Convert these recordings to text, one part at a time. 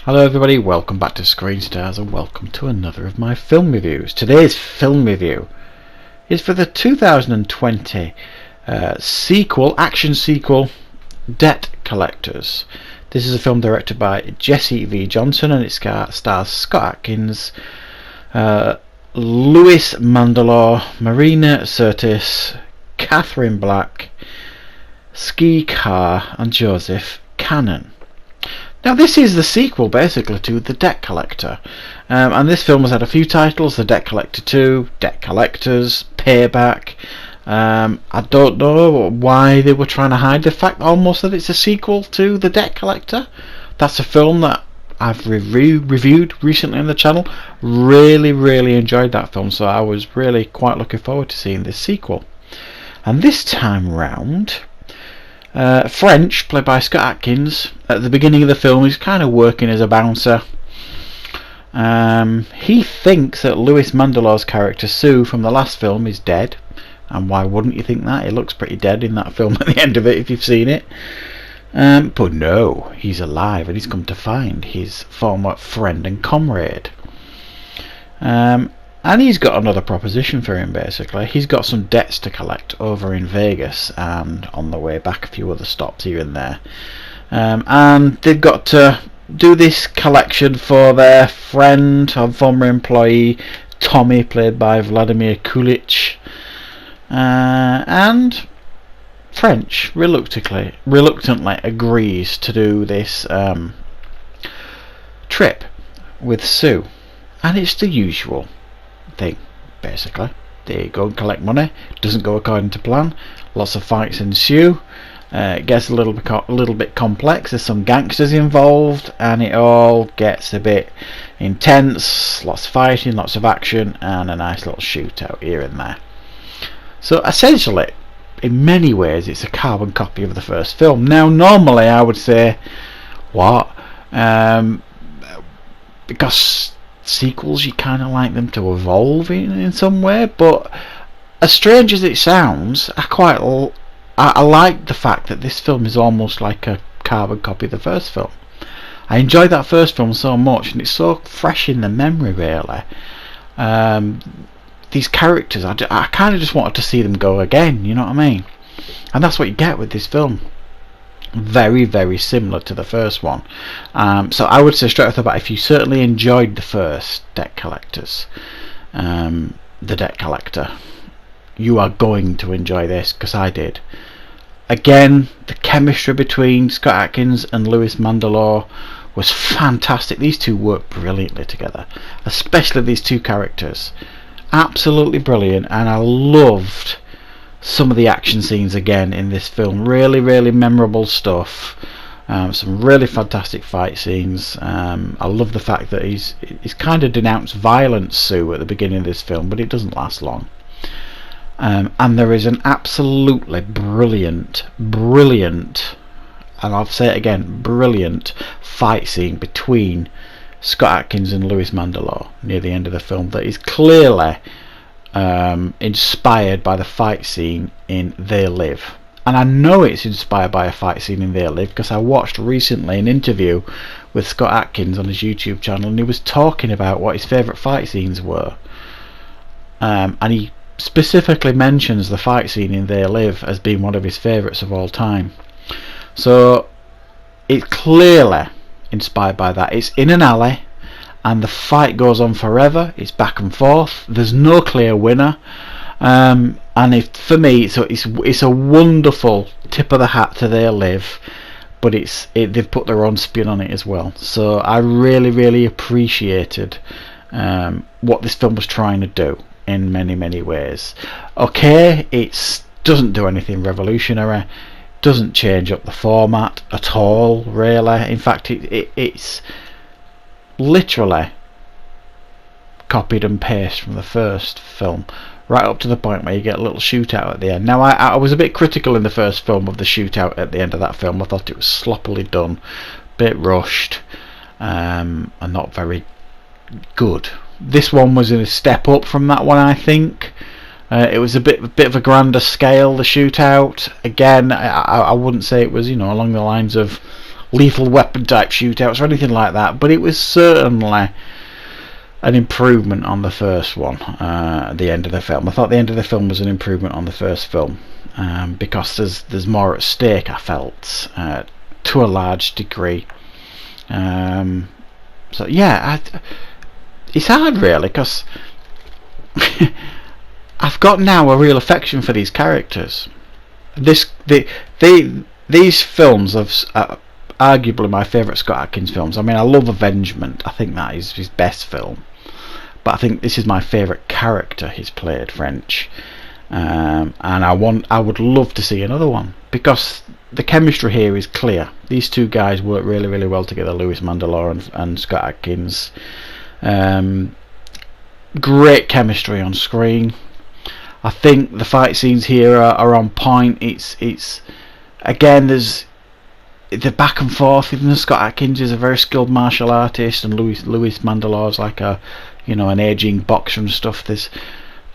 Hello everybody, welcome back to Screen Stars and welcome to another of my film reviews. Today's film review is for the 2020 action sequel, Debt Collectors. This is a film directed by Jesse V. Johnson and it stars Scott Adkins, Louis Mandylor, Marina Sirtis, Catherine Black, Ski Carr and Joseph Cannon. Now this is the sequel basically to The Debt Collector, and this film has had a few titles: The Debt Collector 2, Debt Collectors, Payback. I don't know why they were trying to hide the fact almost that it's a sequel to The Debt Collector. That's a film that I've reviewed recently on the channel. Really enjoyed that film, so I was really quite looking forward to seeing this sequel. And this time round, French, played by Scott Adkins, at the beginning of the film he's kind of working as a bouncer. He thinks that Louis Mandylor's character Sue from the last film is dead, and why wouldn't you think that? He looks pretty dead in that film at the end of it if you've seen it. But no, he's alive and he's come to find his former friend and comrade. And he's got another proposition for him basically. He's got some debts to collect over in Vegas and on the way back a few other stops here and there. And they've got to do this collection for their friend or former employee Tommy, played by Vladimir Kulich. And French reluctantly agrees to do this trip with Sue. And it's the usual thing basically. They go and collect money, doesn't go according to plan, lots of fights ensue, it gets a little bit complex, there's some gangsters involved and it all gets a bit intense, lots of fighting, lots of action and a nice little shootout here and there. So essentially in many ways it's a carbon copy of the first film. Now normally I would say what, because sequels you kind of like them to evolve in some way, but as strange as it sounds, I like the fact that this film is almost like a carbon copy of the first film. I enjoyed that first film so much and it's so fresh in the memory really. These characters, I kind of just wanted to see them go again, you know what I mean? And that's what you get with this film. Very similar to the first one. So I would say straight off the bat, if you certainly enjoyed the first Debt Collectors, The Debt Collector, you are going to enjoy this, because I did. Again, the chemistry between Scott Adkins and Louis Mandylor was fantastic. These two work brilliantly together, especially these two characters. Absolutely brilliant, and I loved some of the action scenes again in this film. Really memorable stuff. Some really fantastic fight scenes. I love the fact that he's kind of denounced violence, Sue, at the beginning of this film, but it doesn't last long. And there is an absolutely brilliant, and I'll say it again, brilliant fight scene between Scott Adkins and Louis Mandylor near the end of the film that is clearly inspired by the fight scene in They Live. And I know it's inspired by a fight scene in They Live because I watched recently an interview with Scott Adkins on his YouTube channel and he was talking about what his favourite fight scenes were. And he specifically mentions the fight scene in They Live as being one of his favourites of all time. So it's clearly inspired by that. It's in an alley and the fight goes on forever. It's back and forth. There's no clear winner. And for me, it's a wonderful tip of the hat to They Live, but they've put their own spin on it as well. So I really appreciated what this film was trying to do in many ways. Okay, it doesn't do anything revolutionary, doesn't change up the format at all really. In fact, it's literally copied and pasted from the first film, right up to the point where you get a little shootout at the end. Now I was a bit critical in the first film of the shootout at the end of that film. I thought it was sloppily done, bit rushed, and not very good. This one was a step up from that one, I think. It was a bit of a grander scale, the shootout. Again, I wouldn't say it was, along the lines of Lethal Weapon type shootouts or anything like that, but it was certainly an improvement on the first one. At the end of the film, I thought the end of the film was an improvement on the first film, because there's more at stake, I felt, to a large degree. So yeah, it's hard really, because I've got now a real affection for these characters. These films are arguably my favourite Scott Adkins films. I mean, I love Avengement. I think that is his best film. But I think this is my favourite character he's played, French. And I would love to see another one, because the chemistry here is clear. These two guys work really, really well together, Louis Mandylor and Scott Adkins. Great chemistry on screen. I think the fight scenes here are on point. It's again, there's the back and forth. Even Scott Adkins is a very skilled martial artist, and Louis Mandylor is like an aging boxer and stuff. There's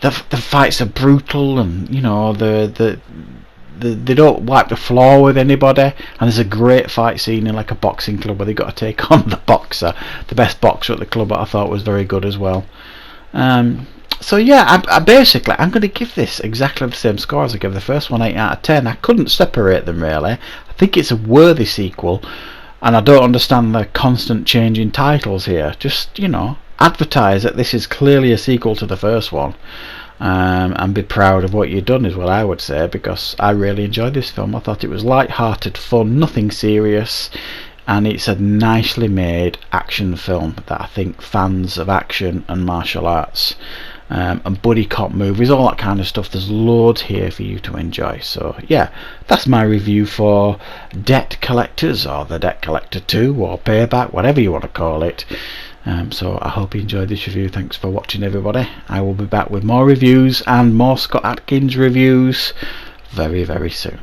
the fights are brutal, and they don't wipe the floor with anybody. And there's a great fight scene in like a boxing club where they got to take on the best boxer at the club, that I thought was very good as well. So yeah, I'm going to give this exactly the same score as I gave the first one, 8 out of 10. I couldn't separate them really. I think it's a worthy sequel, and I don't understand the constant change in titles here. Just, advertise that this is clearly a sequel to the first one, and be proud of what you've done is what I would say, because I really enjoyed this film. I thought it was light-hearted fun, nothing serious, and it's a nicely made action film that I think fans of action and martial arts and buddy cop movies, all that kind of stuff, there's loads here for you to enjoy. So yeah, that's my review for Debt Collectors, or The Debt Collector 2, or Payback, whatever you want to call it. So I hope you enjoyed this review. Thanks for watching, everybody. I will be back with more reviews and more Scott Adkins reviews very, very soon.